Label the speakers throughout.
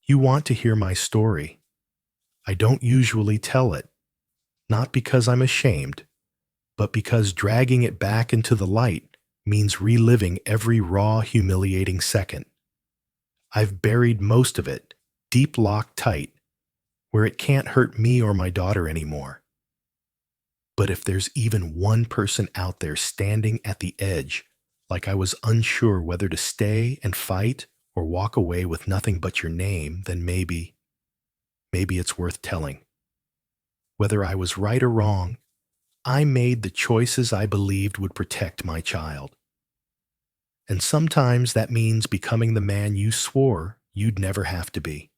Speaker 1: You want to hear my story. I don't usually tell it, not because I'm ashamed, but because dragging it back into the light means reliving every raw, humiliating second. I've buried most of it, deep locked tight, where it can't hurt me or my daughter anymore. But if there's even one person out there standing at the edge, like I was unsure whether to stay and fight or walk away with nothing but your name, then maybe it's worth telling. Whether I was right or wrong, I made the choices I believed would protect my child. And sometimes that means becoming the man you swore you'd never have to be.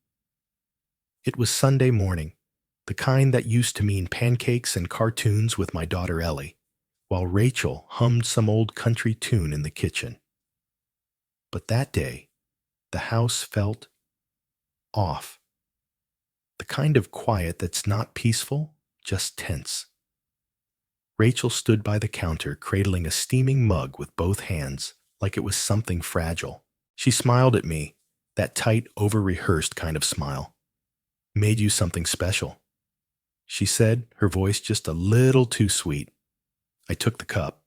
Speaker 1: It was Sunday morning, the kind that used to mean pancakes and cartoons with my daughter Ellie, while Rachel hummed some old country tune in the kitchen. But that day, the house felt off. The kind of quiet that's not peaceful, just tense. Rachel stood by the counter, cradling a steaming mug with both hands, like it was something fragile. She smiled at me, that tight, over-rehearsed kind of smile. "Made you something special," she said, her voice just a little too sweet. I took the cup.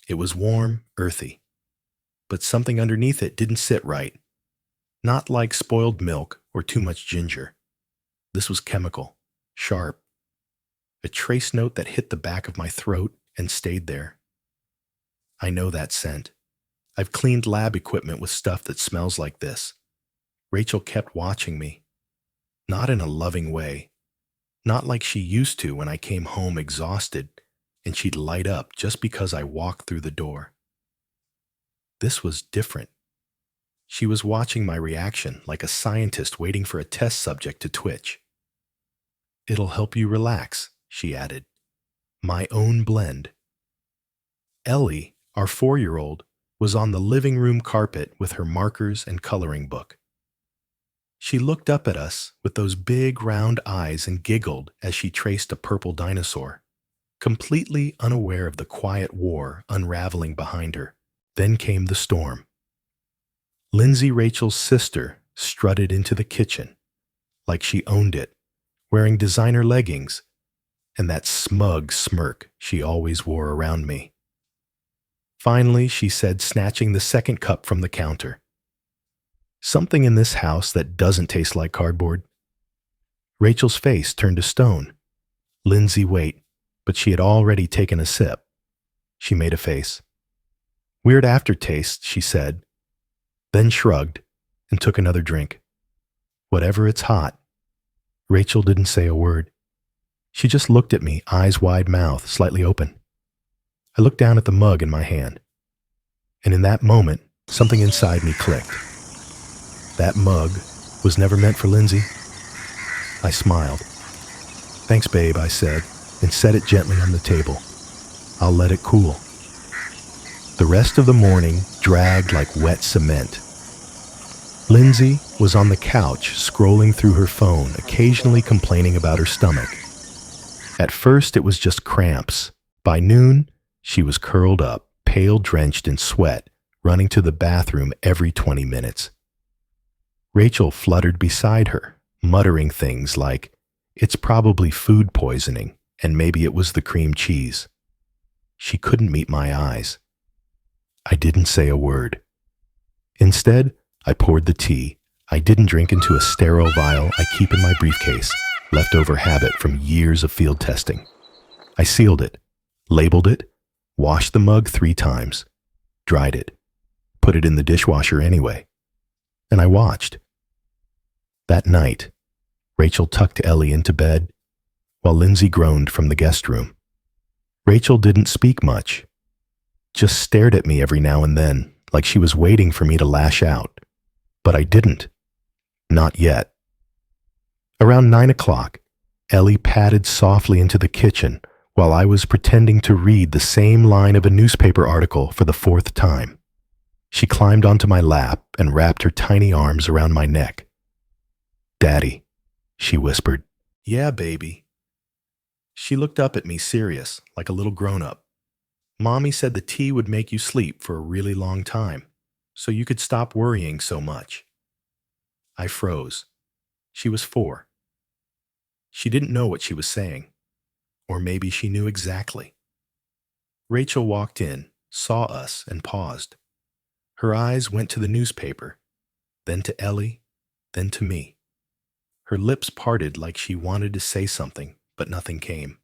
Speaker 1: It was warm, earthy, but something underneath it didn't sit right. Not like spoiled milk or too much ginger. This was chemical, sharp. A trace note that hit the back of my throat and stayed there. I know that scent. I've cleaned lab equipment with stuff that smells like this. Rachel kept watching me. Not in a loving way. Not like she used to when I came home exhausted and she'd light up just because I walked through the door. This was different. She was watching my reaction like a scientist waiting for a test subject to twitch. "It'll help you relax," she added. "My own blend." Ellie, our 4-year-old, was on the living room carpet with her markers and coloring book. She looked up at us with those big round eyes and giggled as she traced a purple dinosaur, completely unaware of the quiet war unraveling behind her. Then came the storm. Lindsay, Rachel's sister, strutted into the kitchen like she owned it, wearing designer leggings and that smug smirk she always wore around me. Finally, she said, snatching the second cup from the counter, "Something in this house that doesn't taste like cardboard." Rachel's face turned to stone. Lindsay wait, but she had already taken a sip. She made a face. "Weird aftertaste," she said, then shrugged and took another drink. "Whatever, it's hot." Rachel didn't say a word. She just looked at me, eyes wide, mouth slightly open. I looked down at the mug in my hand, and in that moment, something inside me clicked. That mug was never meant for Lindsay. I smiled. "Thanks, babe," I said, and set it gently on the table. "I'll let it cool." The rest of the morning dragged like wet cement. Lindsay was on the couch, scrolling through her phone, occasionally complaining about her stomach. At first, it was just cramps. By noon, she was curled up, pale, drenched in sweat, running to the bathroom every 20 minutes. Rachel fluttered beside her, muttering things like, "It's probably food poisoning, and maybe it was the cream cheese." She couldn't meet my eyes. I didn't say a word. Instead, I poured the tea. I didn't drink into a sterile vial I keep in my briefcase, leftover habit from years of field testing. I sealed it, labeled it, washed the mug 3 times, dried it, put it in the dishwasher anyway, and I watched. That night, Rachel tucked Ellie into bed, while Lindsay groaned from the guest room. Rachel didn't speak much, just stared at me every now and then, like she was waiting for me to lash out. But I didn't. Not yet. Around 9 o'clock, Ellie padded softly into the kitchen while I was pretending to read the same line of a newspaper article for the 4th time. She climbed onto my lap and wrapped her tiny arms around my neck. "Daddy," she whispered. "Yeah, baby." She looked up at me serious, like a little grown-up. "Mommy said the tea would make you sleep for a really long time, so you could stop worrying so much." I froze. She was 4. She didn't know what she was saying, or maybe she knew exactly. Rachel walked in, saw us, and paused. Her eyes went to the newspaper, then to Ellie, then to me. Her lips parted like she wanted to say something, but nothing came.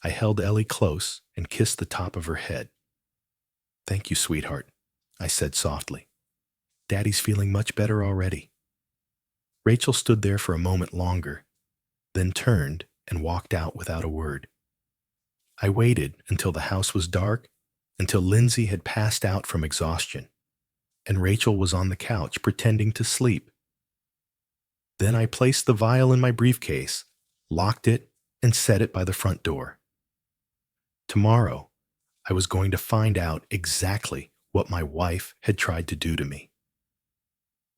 Speaker 1: I held Ellie close and kissed the top of her head. "Thank you, sweetheart," I said softly. "Daddy's feeling much better already." Rachel stood there for a moment longer, then turned and walked out without a word. I waited until the house was dark, until Lindsay had passed out from exhaustion, and Rachel was on the couch pretending to sleep. Then I placed the vial in my briefcase, locked it, and set it by the front door. Tomorrow, I was going to find out exactly what my wife had tried to do to me.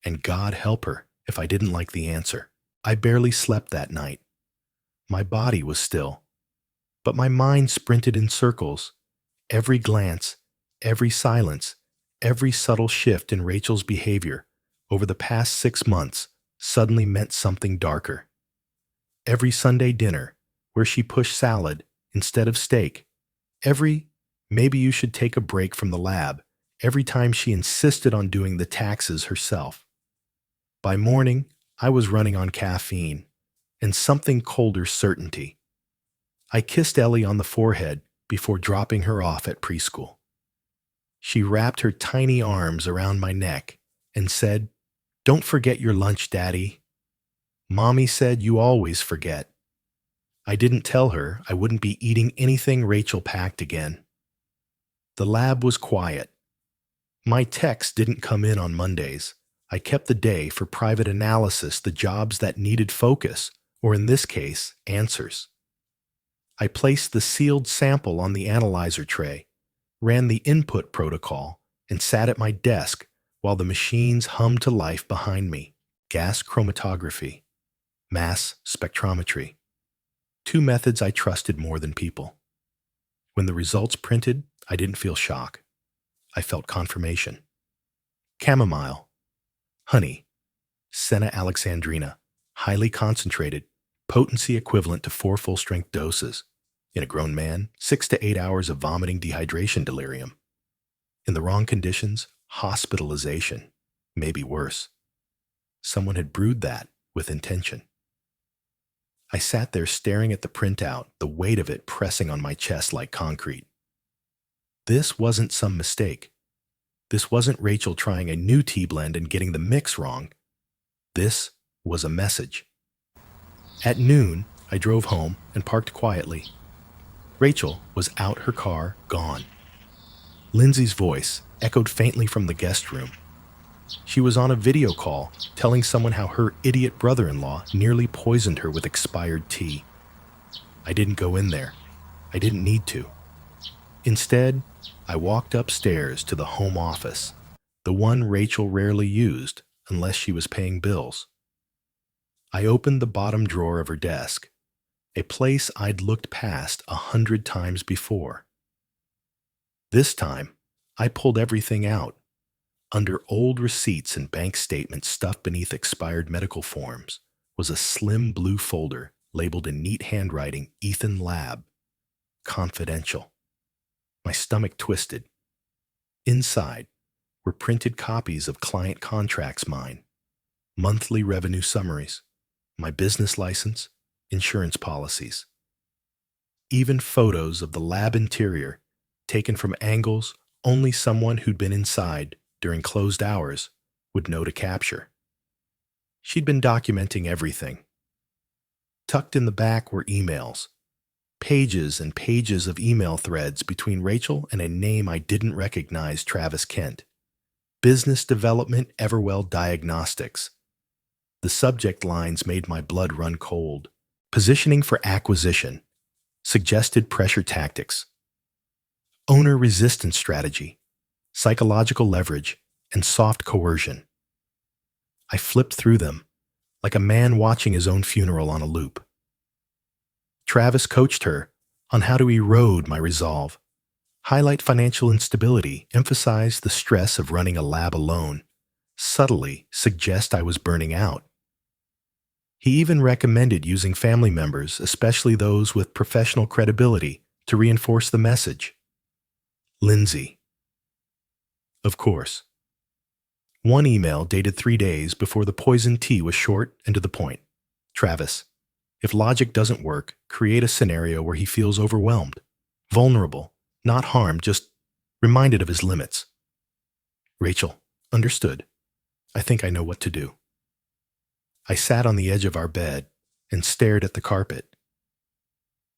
Speaker 1: And God help her if I didn't like the answer. I barely slept that night. My body was still, but my mind sprinted in circles. Every glance, every silence, every subtle shift in Rachel's behavior over the past 6 months suddenly meant something darker. Every Sunday dinner, where she pushed salad instead of steak, every "maybe you should take a break from the lab," every time she insisted on doing the taxes herself. By morning, I was running on caffeine and something colder certainty. I kissed Ellie on the forehead before dropping her off at preschool. She wrapped her tiny arms around my neck and said, "Don't forget your lunch, Daddy. Mommy said you always forget." I didn't tell her I wouldn't be eating anything Rachel packed again. The lab was quiet. My texts didn't come in on Mondays. I kept the day for private analysis, the jobs that needed focus, or in this case, answers. I placed the sealed sample on the analyzer tray, ran the input protocol, and sat at my desk while the machines hummed to life behind me. Gas chromatography, mass spectrometry. 2 methods I trusted more than people. When the results printed, I didn't feel shock. I felt confirmation. Chamomile, honey, Senna alexandrina, highly concentrated, potency equivalent to 4 full-strength doses. In a grown man, 6 to 8 hours of vomiting, dehydration, delirium. In the wrong conditions, hospitalization, maybe worse. Someone had brewed that with intention. I sat there staring at the printout, the weight of it pressing on my chest like concrete. This wasn't some mistake. This wasn't Rachel trying a new tea blend and getting the mix wrong. This was a message. At noon, I drove home and parked quietly. Rachel was out her car, gone. Lindsay's voice echoed faintly from the guest room. She was on a video call telling someone how her idiot brother-in-law nearly poisoned her with expired tea. I didn't go in there. I didn't need to. Instead, I walked upstairs to the home office, the one Rachel rarely used unless she was paying bills. I opened the bottom drawer of her desk, a place I'd looked past 100 times before. This time, I pulled everything out. Under old receipts and bank statements stuffed beneath expired medical forms was a slim blue folder labeled in neat handwriting, Ethan Lab, confidential. My stomach twisted. Inside were printed copies of client contracts mine, monthly revenue summaries, my business license, insurance policies. Even photos of the lab interior, taken from angles only someone who'd been inside during closed hours would know to capture. She'd been documenting everything. Tucked in the back were emails, pages and pages of email threads between Rachel and a name I didn't recognize, Travis Kent. Business Development Everwell Diagnostics. The subject lines made my blood run cold. Positioning for acquisition. Suggested pressure tactics. Owner resistance strategy. Psychological leverage, and soft coercion. I flipped through them, like a man watching his own funeral on a loop. Travis coached her on how to erode my resolve, highlight financial instability, emphasize the stress of running a lab alone, subtly suggest I was burning out. He even recommended using family members, especially those with professional credibility, to reinforce the message. Lindsay. Of course. One email dated 3 days before the poison tea was short and to the point. Travis, if logic doesn't work, create a scenario where he feels overwhelmed, vulnerable, not harmed, just reminded of his limits. Rachel, understood. I think I know what to do. I sat on the edge of our bed and stared at the carpet.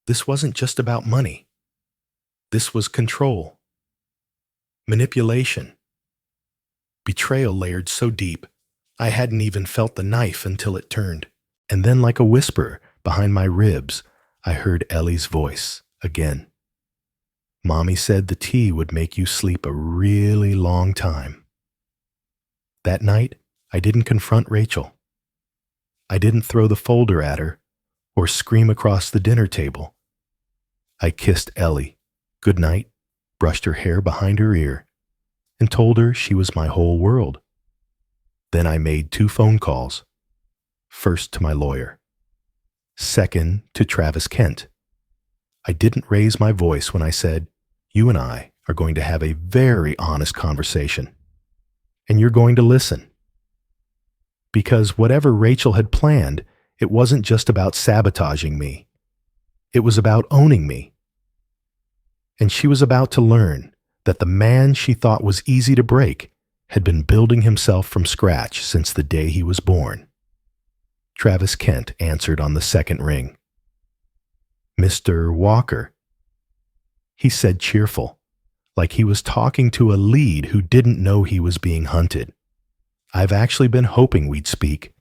Speaker 1: This wasn't just about money. This was control, manipulation, betrayal layered so deep I hadn't even felt the knife until it turned. And then, like a whisper behind my ribs, I heard Ellie's voice again. Mommy said the tea would make you sleep a really long time. That night, I didn't confront Rachel. I didn't throw the folder at her or scream across the dinner table. I kissed Ellie goodnight, brushed her hair behind her ear, and told her she was my whole world. Then I made 2 phone calls. First to my lawyer. Second to Travis Kent. I didn't raise my voice when I said, you and I are going to have a very honest conversation. And you're going to listen. Because whatever Rachel had planned, it wasn't just about sabotaging me. It was about owning me. And she was about to learn that the man she thought was easy to break had been building himself from scratch since the day he was born. Travis Kent answered on the second ring. Mr. Walker. He said cheerful, like he was talking to a lead who didn't know he was being hunted. I've actually been hoping we'd speak.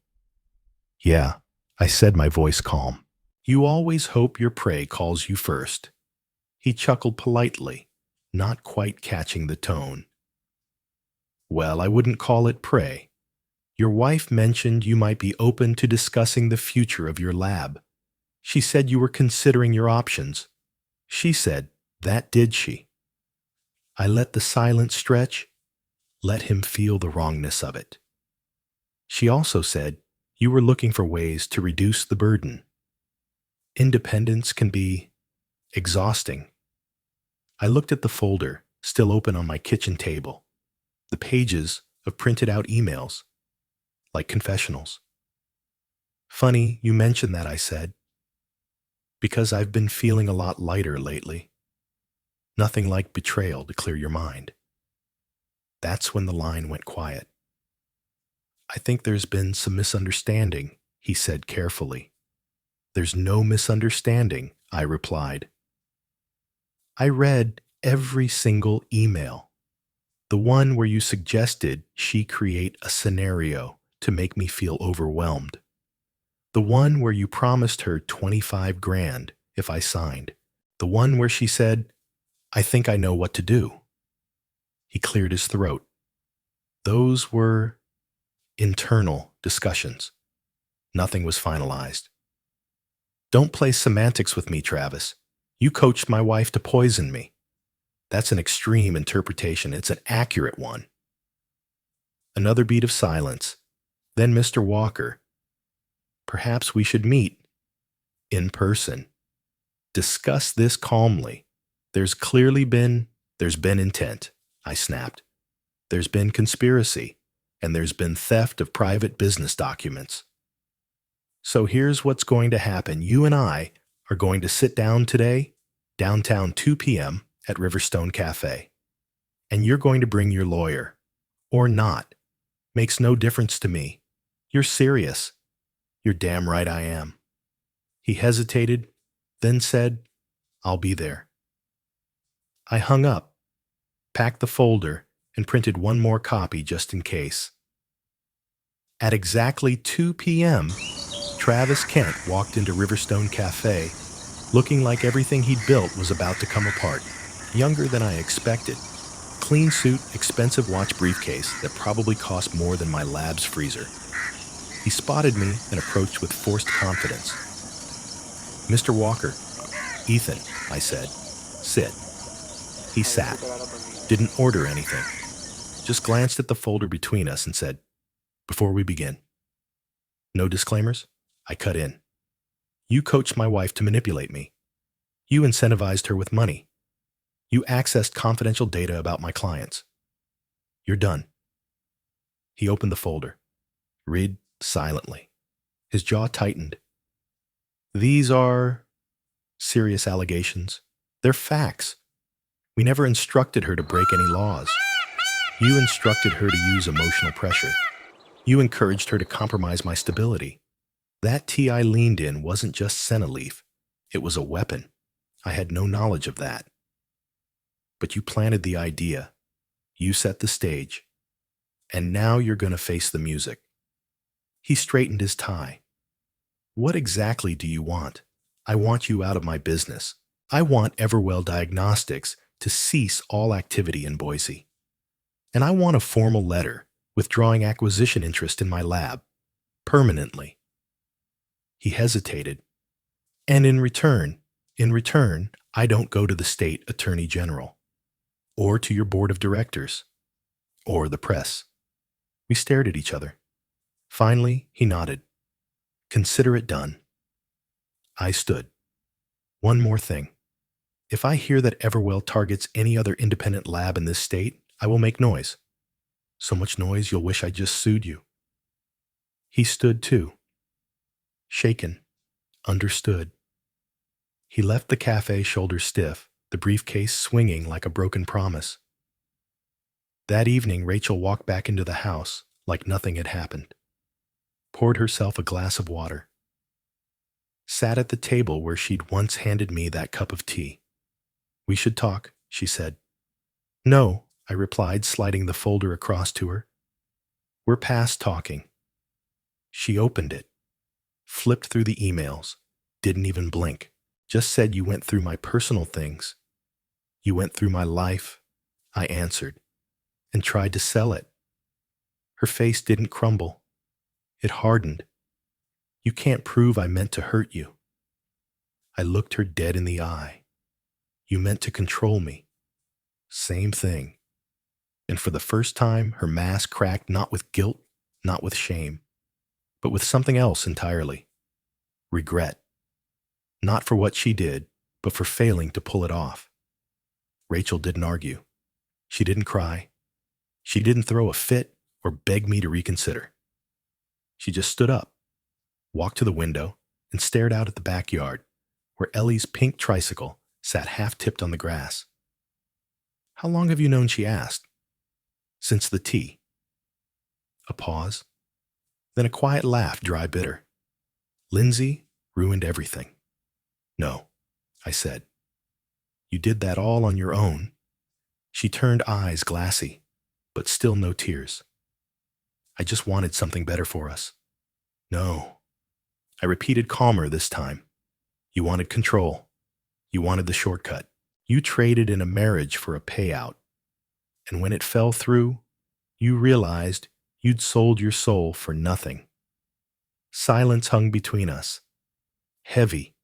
Speaker 1: Yeah, I said, my voice calm. You always hope your prey calls you first. He chuckled politely, not quite catching the tone. Well, I wouldn't call it prey. Your wife mentioned you might be open to discussing the future of your lab. She said you were considering your options. She said, that did she? I let the silence stretch, let him feel the wrongness of it. She also said you were looking for ways to reduce the burden. Independence can be exhausting. I looked at the folder, still open on my kitchen table, the pages of printed out emails, like confessionals. Funny you mentioned that, I said, because I've been feeling a lot lighter lately. Nothing like betrayal to clear your mind. That's when the line went quiet. I think there's been some misunderstanding, he said carefully. There's no misunderstanding, I replied. I read every single email. The one where you suggested she create a scenario to make me feel overwhelmed. The one where you promised her 25 grand if I signed. The one where she said, I think I know what to do. He cleared his throat. Those were internal discussions. Nothing was finalized. Don't play semantics with me, Travis. You coached my wife to poison me. That's an extreme interpretation. It's an accurate one. Another beat of silence. Then Mr. Walker. Perhaps we should meet in person. Discuss this calmly. There's been intent, I snapped. There's been conspiracy, and there's been theft of private business documents. So here's what's going to happen. You and I are going to sit down today, downtown 2 p.m. at Riverstone Cafe. And you're going to bring your lawyer. Or not. Makes no difference to me. You're serious. You're damn right I am. He hesitated, then said, I'll be there. I hung up, packed the folder, and printed one more copy just in case. At exactly 2 p.m., Travis Kent walked into Riverstone Cafe, looking like everything he'd built was about to come apart. Younger than I expected. Clean suit, expensive watch briefcase that probably cost more than my lab's freezer. He spotted me and approached with forced confidence. Mr. Walker, Ethan, I said, sit. He sat, didn't order anything, just glanced at the folder between us and said, before we begin. No disclaimers? I cut in. You coached my wife to manipulate me. You incentivized her with money. You accessed confidential data about my clients. You're done. He opened the folder. Read silently. His jaw tightened. These are serious allegations. They're facts. We never instructed her to break any laws. You instructed her to use emotional pressure. You encouraged her to compromise my stability. That tea I leaned in wasn't just senna leaf. It was a weapon. I had no knowledge of that. But you planted the idea. You set the stage. And now you're going to face the music. He straightened his tie. What exactly do you want? I want you out of my business. I want Everwell Diagnostics to cease all activity in Boise. And I want a formal letter withdrawing acquisition interest in my lab, permanently. He hesitated. And in return, I don't go to the state attorney general, or to your board of directors, or the press. We stared at each other. Finally, he nodded. Consider it done. I stood. One more thing. If I hear that Everwell targets any other independent lab in this state, I will make noise. So much noise you'll wish I just sued you. He stood too. Shaken. Understood. He left the cafe shoulders stiff, the briefcase swinging like a broken promise. That evening, Rachel walked back into the house like nothing had happened. Poured herself a glass of water. Sat at the table where she'd once handed me that cup of tea. We should talk, she said. No, I replied, sliding the folder across to her. We're past talking. She opened it, flipped through the emails, didn't even blink, just said you went through my personal things. You went through my life, I answered, and tried to sell it. Her face didn't crumble. It hardened. You can't prove I meant to hurt you. I looked her dead in the eye. You meant to control me. Same thing. And for the first time, her mask cracked not with guilt, not with shame, but with something else entirely. Regret. Not for what she did, but for failing to pull it off. Rachel didn't argue. She didn't cry. She didn't throw a fit or beg me to reconsider. She just stood up, walked to the window, and stared out at the backyard, where Ellie's pink tricycle sat half-tipped on the grass. How long have you known, she asked. Since the tea. A pause. Then a quiet laugh, dry bitter. Lindsay ruined everything. No, I said. You did that all on your own. She turned eyes glassy, but still no tears. I just wanted something better for us. No. I repeated calmer this time. You wanted control. You wanted the shortcut. You traded in a marriage for a payout. And when it fell through, you realized you'd sold your soul for nothing. Silence hung between us. Heavy.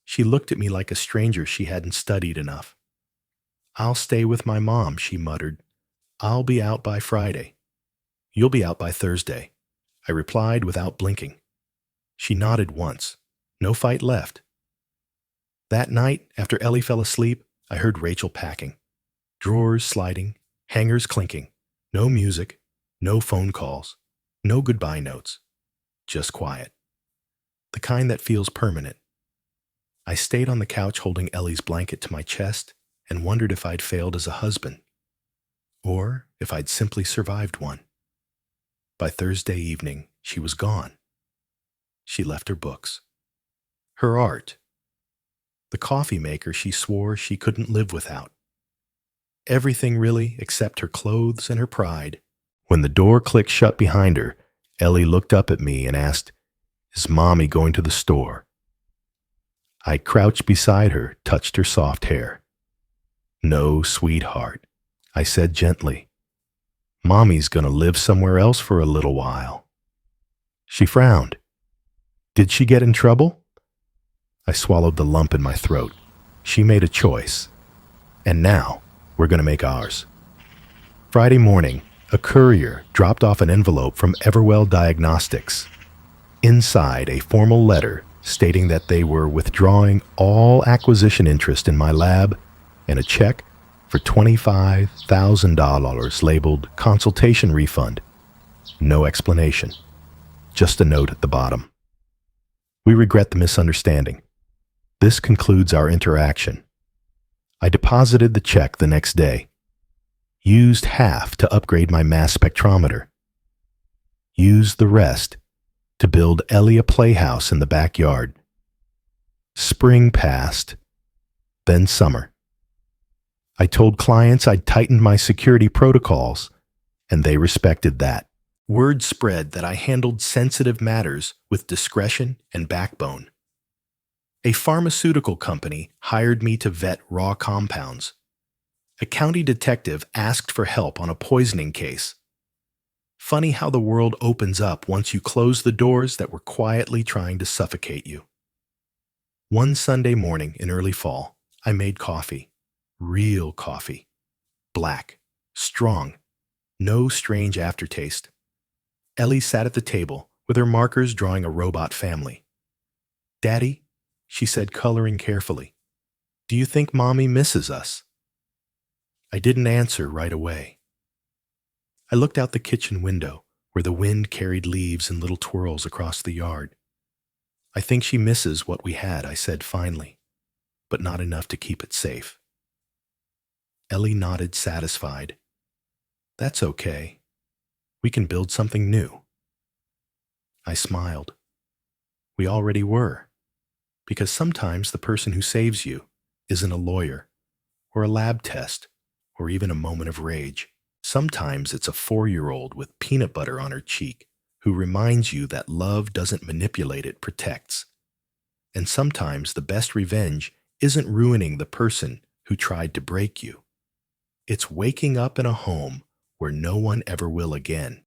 Speaker 1: She looked at me like a stranger she hadn't studied enough. I'll stay with my mom, she muttered. I'll be out by Friday. You'll be out by Thursday, I replied without blinking. She nodded once. No fight left. That night, after Ellie fell asleep, I heard Rachel packing. Drawers sliding, hangers clinking. No music, no phone calls, no goodbye notes. Just quiet. The kind that feels permanent. I stayed on the couch holding Ellie's blanket to my chest and wondered if I'd failed as a husband, or if I'd simply survived one. By Thursday evening, she was gone. She left her books. Her art. The coffee maker she swore she couldn't live without. Everything really except her clothes and her pride. When the door clicked shut behind her, Ellie looked up at me and asked, Is Mommy going to the store? I crouched beside her, touched her soft hair. No, sweetheart, I said gently. Mommy's gonna live somewhere else for a little while. She frowned. Did she get in trouble? I swallowed the lump in my throat. She made a choice. And now, we're gonna make ours. Friday morning, a courier dropped off an envelope from Everwell Diagnostics. Inside, a formal letter stating that they were withdrawing all acquisition interest in my lab and a check for $25,000 labeled consultation refund. No explanation, just a note at the bottom. We regret the misunderstanding. This concludes our interaction. I deposited the check the next day. Used half to upgrade my mass spectrometer. Used the rest to build Ellie a playhouse in the backyard. Spring passed, then summer. I told clients I'd tightened my security protocols, and they respected that. Word spread that I handled sensitive matters with discretion and backbone. A pharmaceutical company hired me to vet raw compounds. A county detective asked for help on a poisoning case. Funny how the world opens up once you close the doors that were quietly trying to suffocate you. One Sunday morning in early fall, I made coffee. Real coffee. Black. Strong. No strange aftertaste. Ellie sat at the table with her markers drawing a robot family. "Daddy," she said, coloring carefully, "do you think Mommy misses us?" I didn't answer right away. I looked out the kitchen window where the wind carried leaves in little twirls across the yard. "I think she misses what we had," I said finally, "but not enough to keep it safe." Ellie nodded, satisfied. "That's okay. We can build something new." I smiled. We already were, because sometimes the person who saves you isn't a lawyer, or a lab test, or even a moment of rage. Sometimes it's a 4-year-old with peanut butter on her cheek who reminds you that love doesn't manipulate, it protects. And sometimes the best revenge isn't ruining the person who tried to break you. It's waking up in a home where no one ever will again.